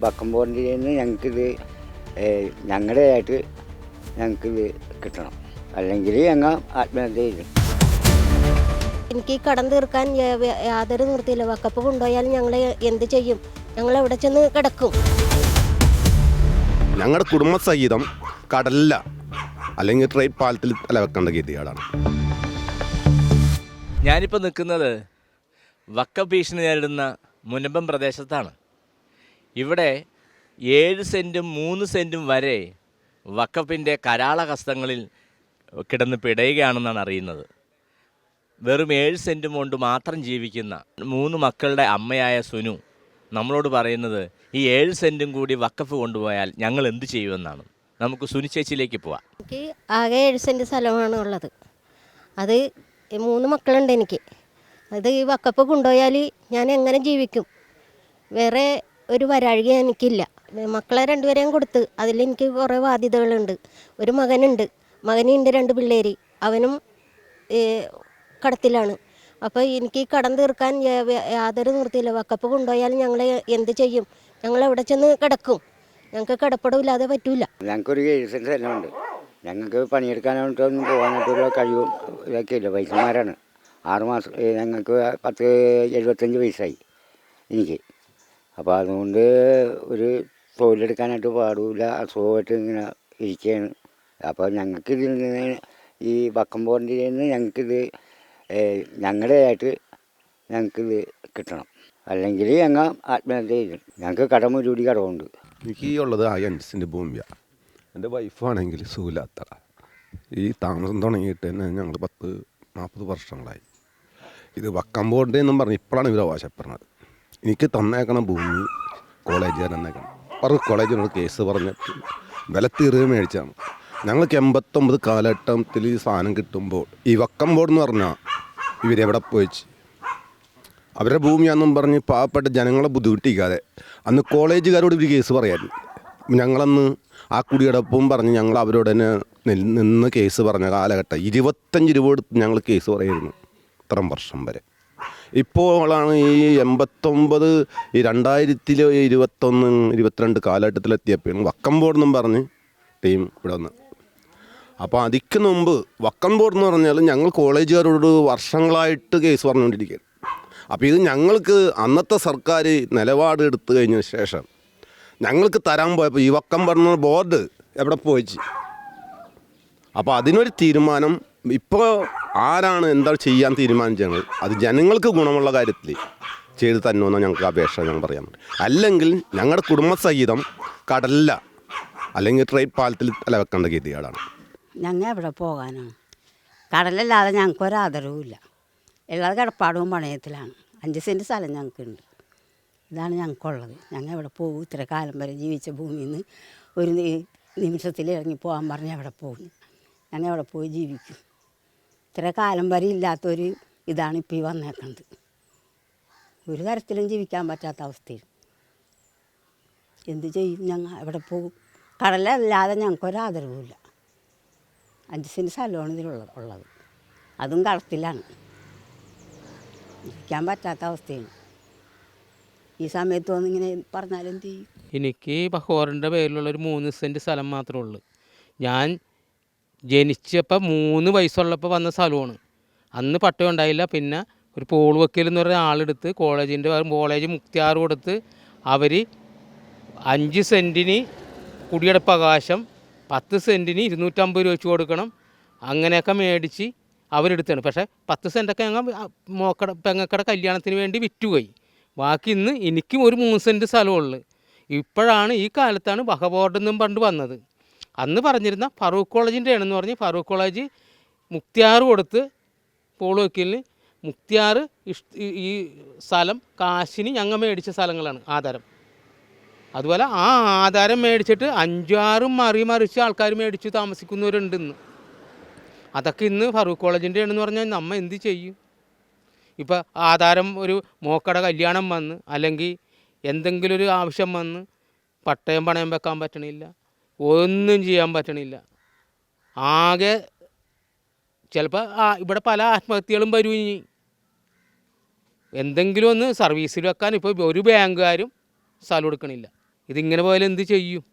വക്കം നിന്ന് ഞങ്ങൾക്കിത് ഞങ്ങളുടെയായിട്ട് ഞങ്ങൾക്കിത് കിട്ടണം, അല്ലെങ്കിൽ ഞങ്ങൾ ആത്മഹത്യ ചെയ്യും. എനിക്ക് ഈ കടം തീർക്കാൻ യാതൊരു നിർത്തിയില്ല. വക്കപ്പ് കൊണ്ടുപോയാൽ ഞങ്ങൾ എന്ത് ചെയ്യും? ഞങ്ങൾ എവിടെ ചെന്ന് കിടക്കും? ഞങ്ങളുടെ കുടുംബസഹിതം കടലില്ല, അല്ലെങ്കിൽ ട്രെയിൻ പാലത്തിൽ തലവെക്കേണ്ട ഗതികേടാണ്. ഞാനിപ്പോൾ നിൽക്കുന്നത് വക്കം ഭീഷണി നേരിടുന്ന മുനമ്പം പ്രദേശത്താണ്. ഇവിടെ 7 സെൻറ്റും 3 സെൻറ്റും വരെ വക്കപ്പിൻ്റെ കരാള ഹസ്തങ്ങളിൽ കിടന്ന് പിടയുകയാണെന്നാണ് അറിയുന്നത്. വെറും 7 സെൻറ്റും കൊണ്ട് മാത്രം ജീവിക്കുന്ന 3 മക്കളുടെ അമ്മയായ സുനു നമ്മളോട് പറയുന്നത് ഈ 7 സെൻറ്റും കൂടി വക്കഫ് കൊണ്ടുപോയാൽ ഞങ്ങൾ എന്ത് ചെയ്യുമെന്നാണ്. നമുക്ക് സുനു ചേച്ചിയിലേക്ക് പോവാം. എനിക്ക് ആകെ 7 സെൻറ്റ് സ്ഥലമാണ് ഉള്ളത്. അത് 3 മക്കളുണ്ട് എനിക്ക്. അത് ഈ വക്കപ്പ് കൊണ്ടുപോയാൽ ഞാൻ എങ്ങനെ ജീവിക്കും? വേറെ ഒരു വരാഴിക എനിക്കില്ല. മക്കളെ 2 പേരെയും കൊടുത്ത് അതിലെനിക്ക് കുറേ ബാധ്യതകളുണ്ട്. ഒരു മകനുണ്ട്, മകനുണ്ട് 2 പിള്ളേർ, അവനും കടത്തിലാണ്. അപ്പോൾ എനിക്ക് ഈ കടം തീർക്കാൻ യാതൊരു നിർത്തിയില്ല. വക്കപ്പ് കൊണ്ടുപോയാൽ ഞങ്ങൾ എന്ത് ചെയ്യും? ഞങ്ങൾ എവിടെ ചെന്ന് കിടക്കും? ഞങ്ങൾക്ക് കിടപ്പടമില്ലാതെ പറ്റൂല. ഞങ്ങൾക്കൊരു 7 സെൻറ്റ് സ്ഥലമുണ്ട്. ഞങ്ങൾക്ക് പണിയെടുക്കാനായിട്ടൊന്നും പോകാനായിട്ടുള്ള കഴിവും ഇതൊക്കെ ഇല്ല. വയസ്സന്മാരാണ്. 6 മാസം ഞങ്ങൾക്ക് 75 വയസ്സായി എനിക്ക്. അപ്പോൾ അതുകൊണ്ട് ഒരു തൊഴിലെടുക്കാനായിട്ട് പാടില്ല, അസുഖമായിട്ട് ഇങ്ങനെ ഇരിക്കുകയാണ്. അപ്പോൾ ഞങ്ങൾക്ക് ഇതിൽ നിന്ന് ഈ വക്കം നിന്ന് ഞങ്ങൾക്കിത് ഞങ്ങളുടെയായിട്ട് ഞങ്ങൾക്കിത് കിട്ടണം, അല്ലെങ്കിൽ ഞങ്ങൾ ആത്മഹത്യ ചെയ്യും. ഞങ്ങൾക്ക് കടം ഒരുപടി കടമുണ്ട്. എനിക്ക് ഉള്ളത് 5 സെൻറ്റ് ഭൂമിയാണ്. എൻ്റെ വൈഫാണെങ്കിൽ സുഖമില്ലാത്ത. ഈ താമസം തുടങ്ങിയിട്ട് തന്നെ ഞങ്ങൾ 10-40 വർഷങ്ങളായി. ഇത് വക്കം ബോർഡ് എന്നും പറഞ്ഞ് ഇപ്പോഴാണ് ഇവർ അവകാശപ്പെടുന്നത്. എനിക്ക് തന്നേക്കണം ഭൂമി കോളേജുകാർ തന്നേക്കണം. അവർക്ക് കോളേജിനോട് കേസ് പറഞ്ഞിട്ട് വില തീർവ് മേടിച്ചാണ്. ഞങ്ങൾക്ക് 89 കാലഘട്ടത്തിൽ ഈ സാധനം കിട്ടുമ്പോൾ ഈ വക്കം ബോർഡ് എന്ന് പറഞ്ഞാൽ ഇവരെവിടെ പോയിച്ച് അവരുടെ ഭൂമിയാണെന്നും പറഞ്ഞ് പാവപ്പെട്ട ജനങ്ങളെ ബുദ്ധിമുട്ടിക്കാതെ അന്ന് കോളേജുകാരോട് ഒരു കേസ് പറയായിരുന്നു. ഞങ്ങളന്ന് ആ കുടിയടപ്പും പറഞ്ഞ് ഞങ്ങൾ അവരോട് തന്നെ നിന്ന് കേസ് പറഞ്ഞ കാലഘട്ടം 25 രൂപ കൊടുത്ത് ഞങ്ങൾ കേസ് പറയായിരുന്നു ഇത്രയും വർഷം വരെ. ഇപ്പോഴാണ് ഈ 89 ഈ 2021-22 കാലഘട്ടത്തിലെത്തിയപ്പോഴും വക്കം ബോർഡ് എന്നും പറഞ്ഞ് ടീം ഇവിടെ വന്ന്. അപ്പോൾ അതിക്ക് മുമ്പ് വക്കം ബോർഡ് എന്ന് പറഞ്ഞാൽ ഞങ്ങൾ കോളേജുകാരോട് വർഷങ്ങളായിട്ട് കേസ് പറഞ്ഞുകൊണ്ടിരിക്കുകയാണ്. അപ്പോൾ ഇത് ഞങ്ങൾക്ക് അന്നത്തെ സർക്കാർ നിലപാട് എടുത്തു കഴിഞ്ഞ ശേഷം ഞങ്ങൾക്ക് തരാൻ പോയപ്പോൾ ഈ വക്കം പറഞ്ഞ ബോർഡ് എവിടെ പോയിച്ച്. അപ്പോൾ അതിനൊരു തീരുമാനം ഇപ്പോൾ ആരാണ് എന്താ ചെയ്യാൻ തീരുമാനിച്ചത് അത് ജനങ്ങൾക്ക് ഗുണമുള്ള കാര്യത്തിൽ ചെയ്ത് തന്നെയെന്ന് ഞങ്ങൾക്ക് അപേക്ഷ ഞങ്ങൾ പറയാൻ പറ്റും. അല്ലെങ്കിൽ ഞങ്ങളുടെ കുടുംബസഹിതം കടലില്ല, അല്ലെങ്കിൽ ട്രെയിൻ പാലത്തിൽ തലവെക്കേണ്ട ഗതികേടാണ്. ഞങ്ങൾ എവിടെ പോകാനാണ്? കടലല്ലാതെ ഞങ്ങൾക്കൊരാദരവുമില്ല. ഉള്ളത് കിടപ്പാടവും പണയത്തിലാണ്. 5 സെൻറ്റ് സ്ഥലം ഞങ്ങൾക്കുണ്ട്. ഇതാണ് ഞങ്ങൾക്കുള്ളത്. ഞങ്ങൾ എവിടെ പോകും? ഇത്ര കാലം വരെ ജീവിച്ച ഭൂമിയിൽ നിന്ന് ഒരു നിമിഷത്തിൽ ഇറങ്ങി പോകാൻ പറഞ്ഞാൽ എവിടെ പോകും? ഞങ്ങൾ എവിടെ പോയി ജീവിക്കും? ഇത്ര കാലം വരെ ഇല്ലാത്തൊരു ഇതാണ് ഇപ്പോൾ ഈ വന്നേക്കുന്നത്. ഒരു തരത്തിലും ജീവിക്കാൻ പറ്റാത്ത അവസ്ഥയിൽ എന്ത് ചെയ്യും? ഞങ്ങൾ എവിടെ പോകും? കടലല്ലാതെ ഞങ്ങൾക്കൊരാദരവുമില്ല. 5 സെൻറ്റ് സ്ഥലമാണ് ഇതിലുള്ളത്. അതും കടത്തിലാണ്. ജീവിക്കാൻ പറ്റാത്ത അവസ്ഥയാണ്. ഈ സമയത്ത് വന്നിങ്ങനെ പറഞ്ഞാൽ എന്ത് ചെയ്യും? എനിക്ക് ബഹോറിൻ്റെ പേരിലുള്ളൊരു 3 സെൻറ്റ് സ്ഥലം മാത്രമേ ഉള്ളൂ. ഞാൻ ജനിച്ചപ്പോൾ 3 വയസ്സുള്ളപ്പോൾ വന്ന സ്ഥലമാണ്. അന്ന് പട്ടയം ഉണ്ടായില്ല. പിന്നെ ഒരു പോൾ വക്കീൽ എന്ന് പറഞ്ഞ ആളെടുത്ത് കോളേജ് മുക്തിയാർ കൊടുത്ത് അവർ 5 സെൻറ്റിന് കുടിയെടുപ്പ് അവകാശം, 10 സെൻറ്റിന് 250 രൂപ വെച്ച് കൊടുക്കണം. അങ്ങനെയൊക്കെ മേടിച്ച് അവരെടുത്താണ്. പക്ഷേ 10 സെൻറ്റൊക്കെ ഞങ്ങൾ പെങ്ങക്കടെ കല്യാണത്തിന് വേണ്ടി വിറ്റുപോയി. ബാക്കി ഇന്ന് എനിക്കും ഒരു 3 സെൻറ്റ് സ്ഥലമുള്ളു. ഇപ്പോഴാണ് ഈ കാലത്താണ് വഖഫ് ബോർഡ് എന്നും പണ്ട് വന്നത്. അന്ന് പറഞ്ഞിരുന്ന ഫറൂഖ് കോളേജിൻ്റെ ആണെന്ന് പറഞ്ഞ് ഫറൂഖ് കോളേജ് മുക്തിയാർ കൊടുത്ത് പോൾ വക്കീലിന് മുക്തിയാർ ഈ സ്ഥലം കാശിന് ഞങ്ങൾ മേടിച്ച സ്ഥലങ്ങളാണ് ആധാരം. അതുപോലെ ആ ആധാരം മേടിച്ചിട്ട് 5-6 മറിച്ച് ആൾക്കാർ മേടിച്ച് താമസിക്കുന്നവരുണ്ട് ഇന്ന്. അതൊക്കെ ഇന്ന് ഫറൂഖ് കോളേജിൻ്റെ ആണെന്ന് പറഞ്ഞാൽ നമ്മൾ എന്ത് ചെയ്യും? ഇപ്പോൾ ആധാരം ഒരു മോക്കടെ കല്യാണം വന്ന് അല്ലെങ്കിൽ എന്തെങ്കിലും ഒരു ആവശ്യം വന്ന് പട്ടയം പണയം വെക്കാൻ പറ്റണില്ല, ഒന്നും ചെയ്യാൻ പറ്റണില്ല. ആകെ ചിലപ്പോൾ ഇവിടെ പല ആത്മഹത്യകളും വരും. ഇനി എന്തെങ്കിലും ഒന്ന് സർവീസിൽ വെക്കാൻ ഇപ്പോൾ ഒരു ബാങ്കുകാരും സ്ഥലം എടുക്കണില്ല. ഇതിങ്ങനെ പോയാൽ എന്ത് ചെയ്യും?